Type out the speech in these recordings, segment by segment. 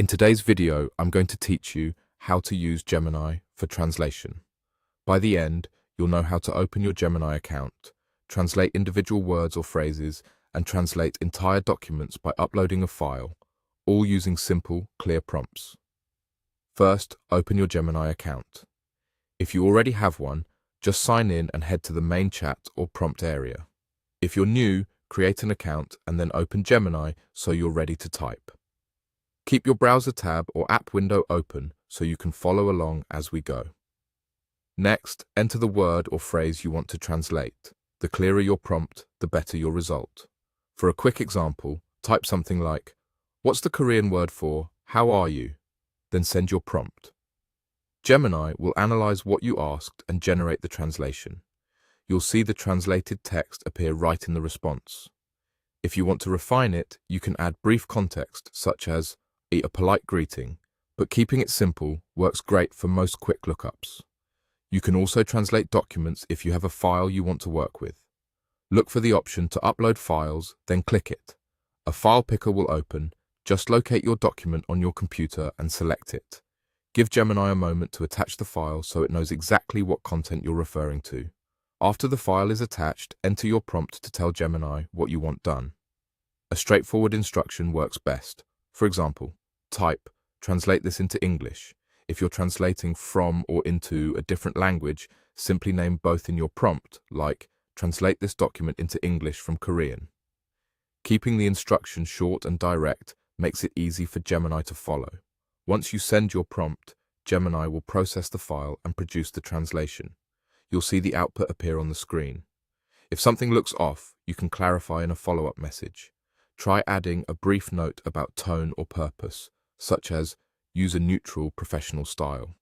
In today's video, I'm going to teach you how to use Gemini for translation. By the end, you'll know how to open your Gemini account, translate individual words or phrases, and translate entire documents by uploading a file, all using simple, clear prompts. First, open your Gemini account. If you already have one, just sign in and head to the main chat or prompt area. If you're new, create an account and then open Gemini so you're ready to type. Keep your browser tab or app window open so you can follow along as we go. Next, enter the word or phrase you want to translate. The clearer your prompt, the better your result. For a quick example, type something like, "What's the Korean word for, how are you?" Then send your prompt. Gemini will analyze what you asked and generate the translation. You'll see the translated text appear right in the response. If you want to refine it, you can add brief context such as a polite greeting, but keeping it simple works great for most quick lookups. You can also translate documents if you have a file you want to work with. Look for the option to upload files, then click it. A file picker will open. Just locate your document on your computer and select it. Give Gemini a moment to attach the file so it knows exactly what content you're referring to. After the file is attached, enter your prompt to tell Gemini what you want done. A straightforward instruction works best. For example, type, translate this into English. If you're translating from or into a different language, simply name both in your prompt, like, translate this document into English from Korean. Keeping the instruction short and direct makes it easy for Gemini to follow. Once you send your prompt, Gemini will process the file and produce the translation. You'll see the output appear on the screen. If something looks off, you can clarify in a follow-up message. Try adding a brief note about tone or purpose, such as use a neutral professional style.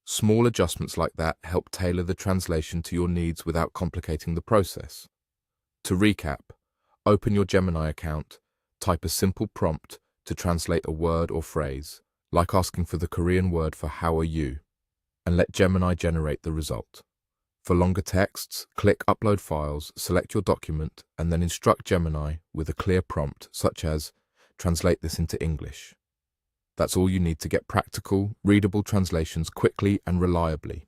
Small adjustments like that help tailor the translation to your needs without complicating the process. To recap, open your Gemini account, type a simple prompt to translate a word or phrase, like asking for the Korean word for how are you, and let Gemini generate the result. For longer texts, click Upload Files, select your document, and then instruct Gemini with a clear prompt such as, translate this into English. That's all you need to get practical, readable translations quickly and reliably.